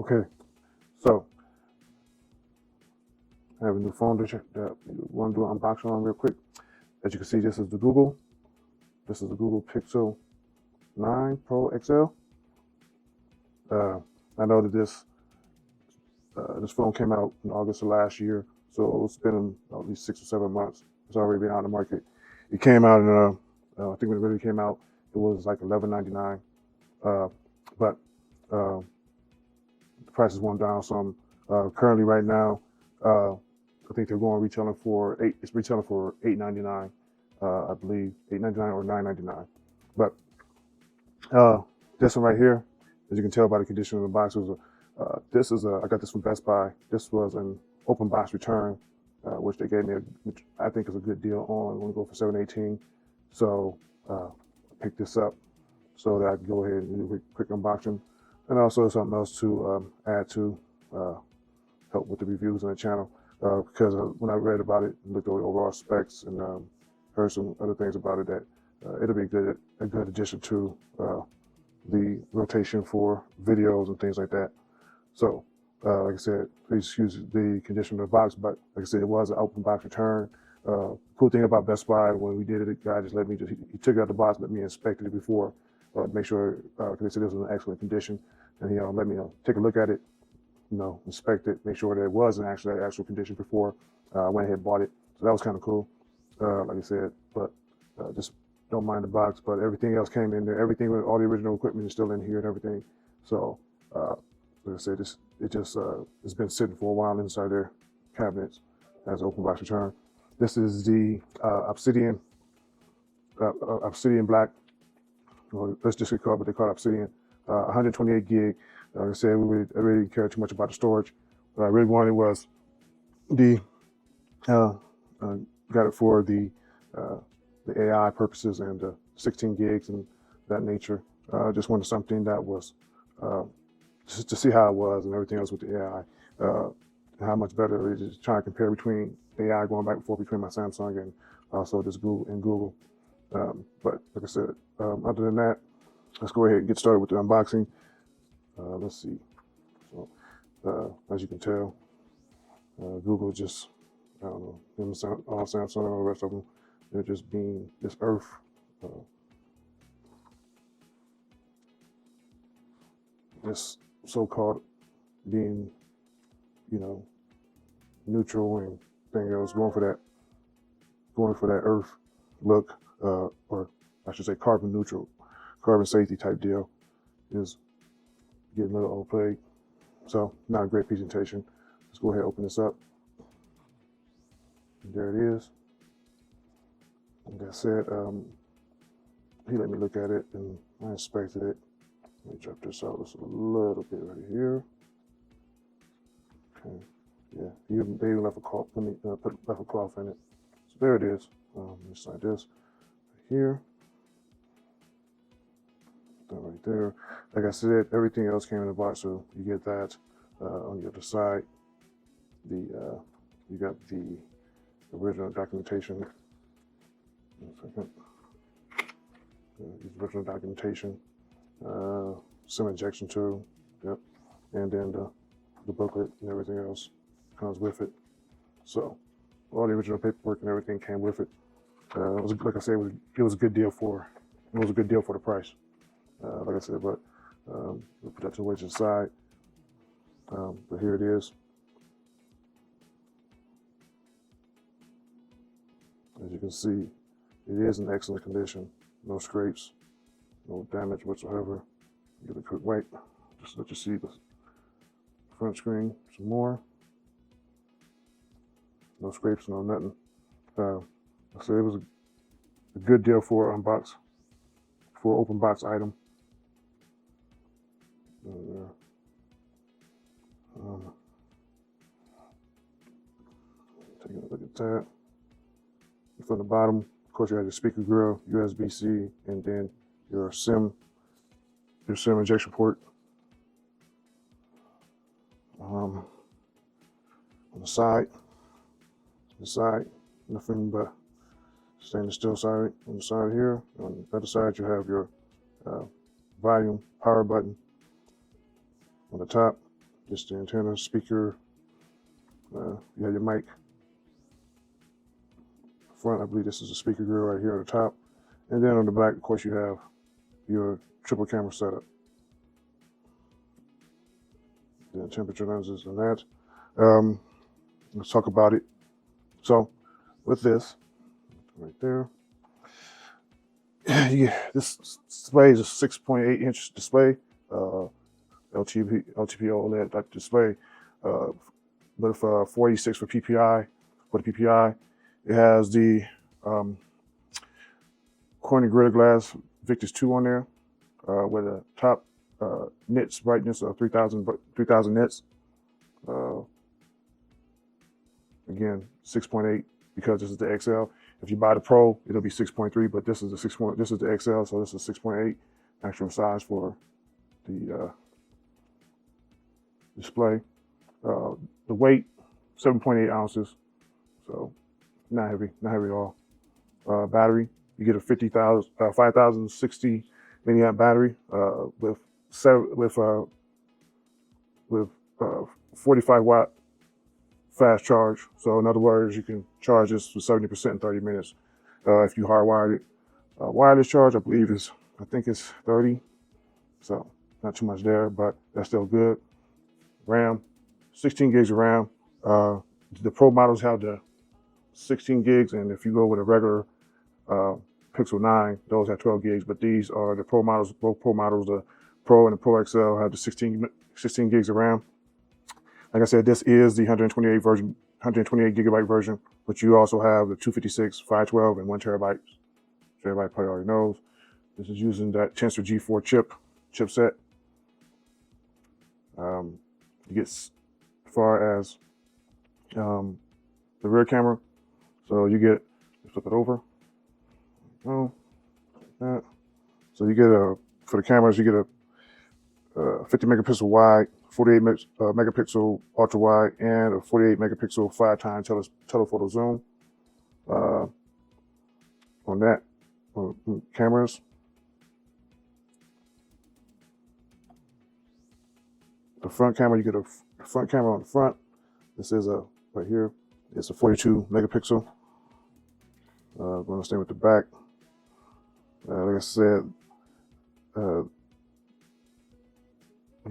Okay, so I have a new phone that you want to do an unboxing on real quick. As you can see, this is the Google. This is the Google Pixel 9 Pro XL. I know that this phone came out in August of last year, so it's been at least 6 or 7 months. It's already been out in the market. It came out in I think when it really came out, it was like $11.99. But the prices went down some. Currently, right now, I think they're retailing for It's retailing for $8.99, I believe, $8.99 or $9.99. But this one right here, as you can tell by the condition of the box, I got this from Best Buy. This was an open box return, which they gave me, which I think is a good deal on. I'm going to go for $7.18. So I picked this up so that I can go ahead and do a quick unboxing, and also something else to add to help with the reviews on the channel. Because when I read about it, looked over the overall specs, and heard some other things about it, that it'll be a good addition to the rotation for videos and things like that. So, like I said, please excuse the condition of the box, but like I said, it was an open box return. Cool thing about Best Buy, when we did it, the guy just he took it out the box, let me inspect it before, make sure, because they said it was in excellent condition, and he let me take a look at it, inspect it, make sure that it was in actual condition before I went ahead and bought it. So that was kind of cool, like I said, but just don't mind the box, but everything else came in there. Everything with all the original equipment is still in here and everything. So, like I said, it's been sitting for a while inside their cabinets as an open box return. This is the Obsidian Black. Well, let's just call it what they call Obsidian. 128 gig. Like I said, I really didn't care too much about the storage. What I really wanted was got it for the AI purposes and the 16 gigs and that nature. Just wanted something that was just to see how it was and everything else with the AI. How much better it is, trying to compare between AI going back and forth between my Samsung and also this Google. But like I said, other than that, let's go ahead and get started with the unboxing. Let's see. So, as you can tell, Google just, I don't know, all Samsung and all the rest of them, they're just being this earth. This so-called being, neutral and thing else, going for that earth look, or I should say carbon neutral, carbon safety type deal, is getting a little overplayed. So not a great presentation. Let's go ahead and open this up. And there it is. Like I said, he let me look at it and I inspected it. Let me drop this out just a little bit right here. Okay. Yeah, they even left a cloth. Left a cloth in it. So there it is. Just like this, right here. That right there. Like I said, everything else came in the box, so you get that. On the other side, you got the original documentation. One second. The original documentation. SIM injection tool. Yep. And then the booklet and everything else comes with it. So all the original paperwork and everything came with it. It was, like I said, it was a good deal for the price. Like I said, but we'll put that to the side. But here it is. As you can see, it is in excellent condition. No scrapes, no damage whatsoever. Give it a quick wipe, just let you see the front screen some more. No scrapes, no nothing. So it was a good deal for an open box item. Taking a look at that. From the bottom, of course, you have your speaker grill, USB-C, and then your SIM injection port. On the side, nothing but stainless steel side on the side here. On the other side, you have your volume power button on the top. just the antenna, speaker. You have your mic. Front, I believe this is a speaker grill right here on the top. And then on the back, of course, you have your triple camera setup. The temperature lenses and that. Let's talk about it. So with this, right there, yeah, this display is a 6.8 inch display, LTP OLED type display, with 486 for PPI. For the PPI, it has the Corning Gorilla Glass Victus 2 on there, with a top nits brightness of 3000 nits. Again, 6.8 because this is the XL. If you buy the Pro, it'll be 6.3, but this is the this is the XL, so this is 6.8 maximum size for the display. The weight, 7.8 ounces, so not heavy at all. Battery, you get a 5060 milliamp battery with 45 watt fast charge. So in other words, you can charge this for 70% in 30 minutes. If you hardwired it, wireless charge, I think it's 30. So not too much there, but that's still good. RAM, 16 gigs of RAM. The Pro models have the 16 gigs, and if you go with a regular Pixel 9, those have 12 gigs, but these are the Pro models. Both Pro models, the Pro and the Pro XL, have the 16 gigs of RAM. Like I said, this is the 128 gigabyte version, but you also have the 256, 512, and 1 terabyte. So everybody probably already knows. This is using that Tensor G4 chipset. You get as far as the rear camera. So you get, flip it over. Oh, that. So you get for the cameras, you get a 50 megapixel wide, 48 megapixel ultra wide, and a 48 megapixel 5x telephoto zoom on that cameras. The front camera, you get a front camera on the front. This is right here. It's a 42 megapixel. I'm going to stay with the back. Like I said, you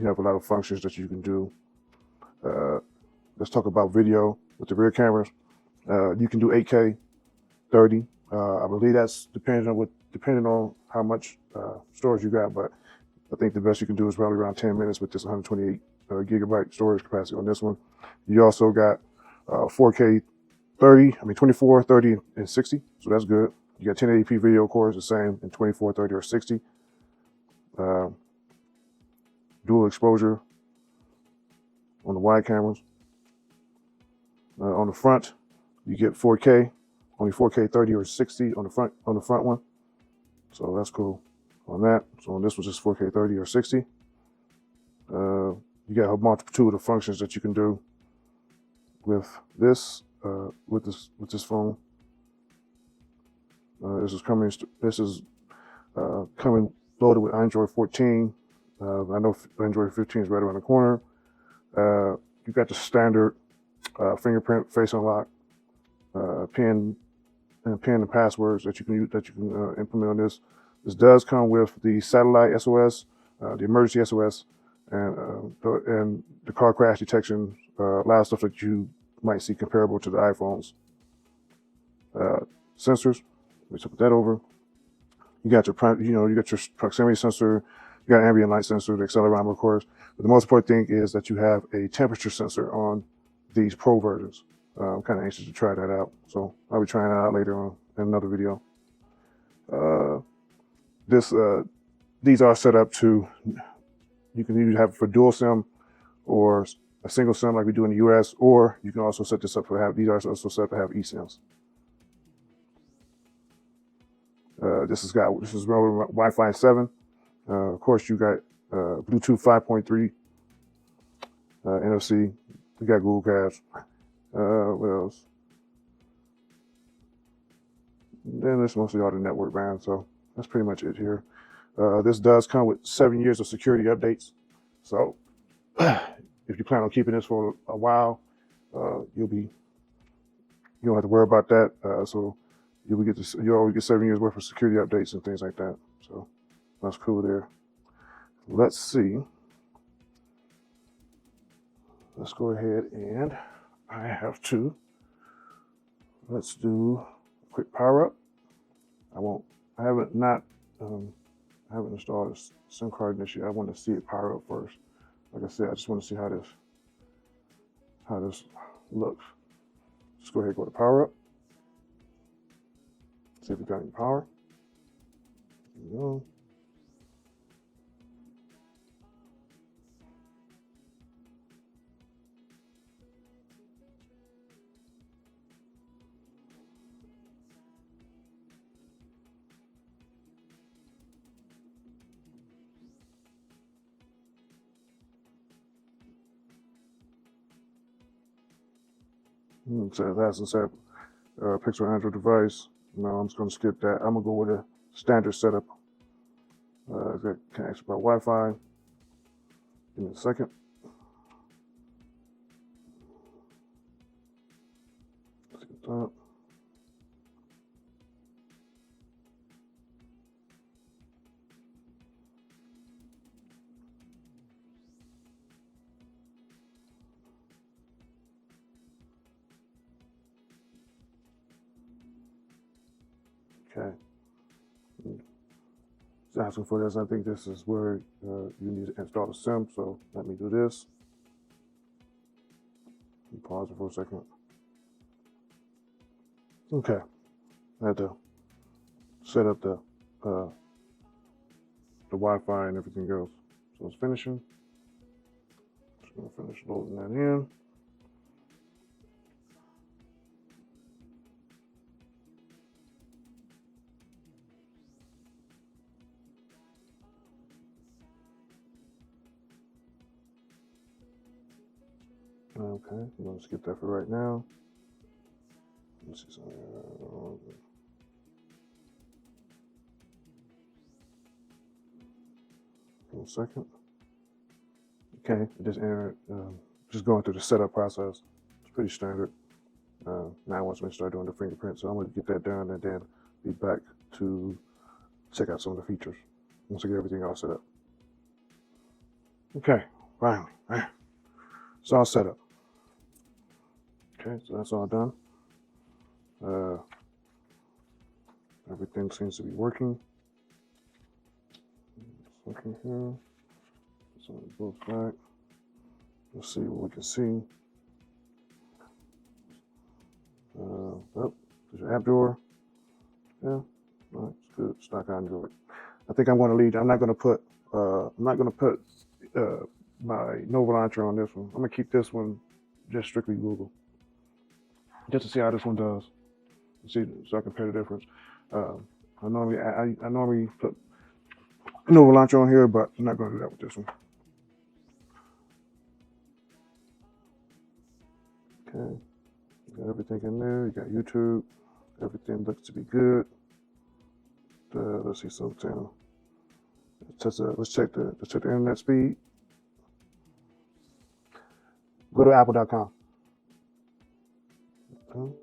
have a lot of functions that you can do. Let's talk about video with the rear cameras. You can do 8K, 30. I believe that's depending on how much storage you got, but I think the best you can do is probably around 10 minutes with this 128 gigabyte storage capacity on this one. You also got 4K 30, 24, 30, and 60, so that's good. You got 1080p video, of course, the same in 24, 30, or 60. Dual exposure on the wide cameras. On the front, you get 4K, only 4K 30 or 60 on the front one. So that's cool on that. So on this was just 4K 30 or 60. You got a multitude of functions that you can do with this phone. This is coming loaded with Android 14. I know Android 15 is right around the corner. You got the standard fingerprint face unlock, PIN and passwords that you can implement on this. This does come with the satellite SOS, the emergency SOS, and the car crash detection. A lot of stuff that you might see comparable to the iPhones. Sensors. Let's put that over. You got your proximity sensor. You got an ambient light sensor, the accelerometer, of course. But the most important thing is that you have a temperature sensor on these Pro versions. I'm kind of anxious to try that out, so I'll be trying that out later on in another video. These are set up to, you can either have it for dual SIM or a single SIM like we do in the US, or you can also set this up these are also set up to have eSIMs. This is running Wi-Fi 7. Of course, you got Bluetooth 5.3, NFC. You got Google Cast. What else? Then there's mostly all the network bands, so that's pretty much it here. This does come with 7 years of security updates. So if you plan on keeping this for a while, you don't have to worry about that. So you always get 7 years worth of security updates and things like that. So that's cool there. Let's see. Let's go ahead and let's do a quick power up. I haven't installed a SIM card in this yet. I want to see it power up first. Like I said, I just want to see how this looks. Just go ahead and go to power up. See if we got any power. There we go. So that's a Pixel Android device. No, I'm just going to skip that. I'm going to go with a standard setup. That connects by Wi-Fi. Give me a second. Let's get that. Okay. It's asking for this. I think this is where you need to install the SIM. So let me do this. Pause it for a second. Okay. I had to set up the Wi-Fi and everything else. So it's finishing. Just gonna finish loading that in. Okay, I'm gonna skip that for right now. Let's see something. 1 second. Okay, just going through the setup process. It's pretty standard. Now once we start doing the fingerprint, so I'm gonna get that done and then be back to check out some of the features once I get everything all set up. Okay, finally, it's all set up. Okay, so that's all done. Everything seems to be working. Looking here. So it goes back. Let's see what we can see. Oh, there's your app drawer. Yeah, it's good. Stock Android. I think I'm going to leave. I'm not going to put my Nova Launcher on this one. I'm going to keep this one just strictly Google, just to see how this one does. See, so I compare the difference. I normally put Nova Launcher on here, but I'm not going to do that with this one. Okay, got everything in there. You got YouTube. Everything looks to be good. Let's see something. Let's check the internet speed. Go to apple.com. Okay.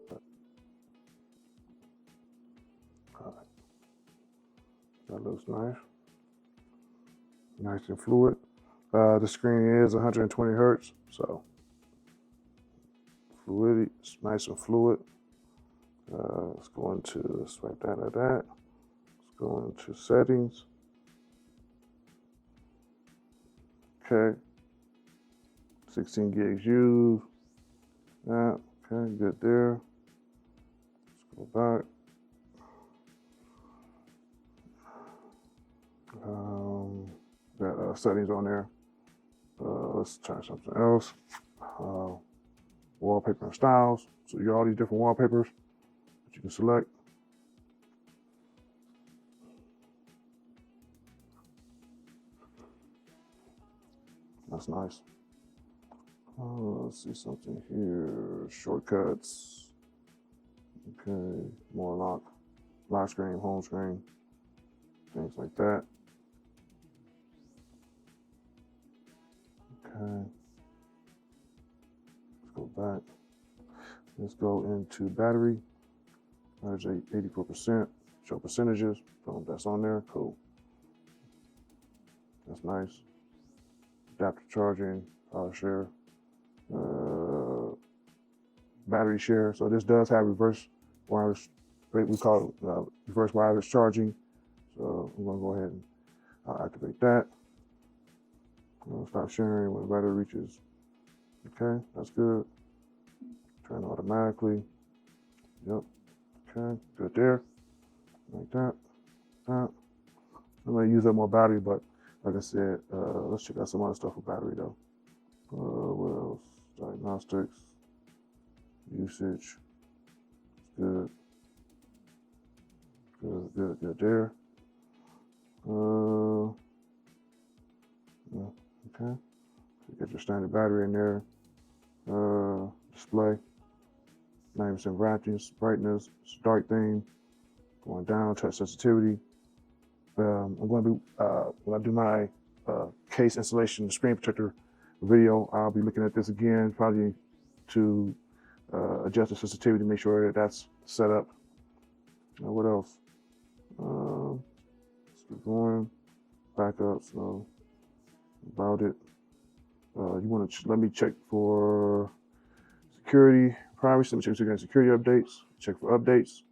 That looks nice. Nice and fluid. The screen is 120 hertz, so fluidity, it's nice and fluid. Let's go into, swipe that at that. Let's go into settings. Okay. 16 gigs used. Yeah, okay, good there. Let's go back. Got settings on there. Let's try something else. Wallpaper and styles. So you got all these different wallpapers that you can select. That's nice. Let's see something here. Shortcuts. Okay, more lock screen, home screen, things like that. Okay. back. Let's go into battery. There's 84%. Show percentages. Boom, that's on there. Cool. That's nice. Adaptive charging, power share, battery share. So this does have reverse wireless, we call it reverse wireless charging. So I'm gonna go ahead and activate that. Stop sharing when the battery reaches. Okay, that's good. Turn automatically. Yep. Okay, good there. Like that. I'm gonna use up more battery, but like I said, let's check out some other stuff with battery though. What else? Diagnostics, usage. Good. Good there. Yeah, okay. So you get your standard battery in there. Display. 90% brightness, dark theme. Going down, touch sensitivity. I'm going to be, when I do my case installation, the screen protector video, I'll be looking at this again, probably to adjust the sensitivity, make sure that that's set up. What else? Let's keep going. Back up, so about it. You want to let me check for security, privacy. Let me check for security updates. Check for updates.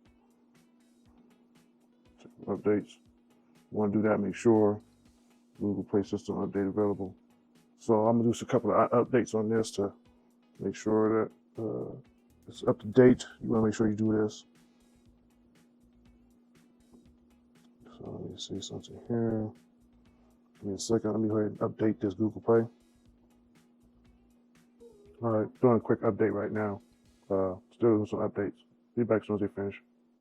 Check for updates. You want to do that, make sure Google Play System update available. So I'm gonna do a couple of updates on this to make sure that it's up to date. You want to make sure you do this. So let me see something here. Give me a second. Let me go ahead and update this Google Play. All right, doing a quick update right now. Still doing some updates. Be back as soon as they finish.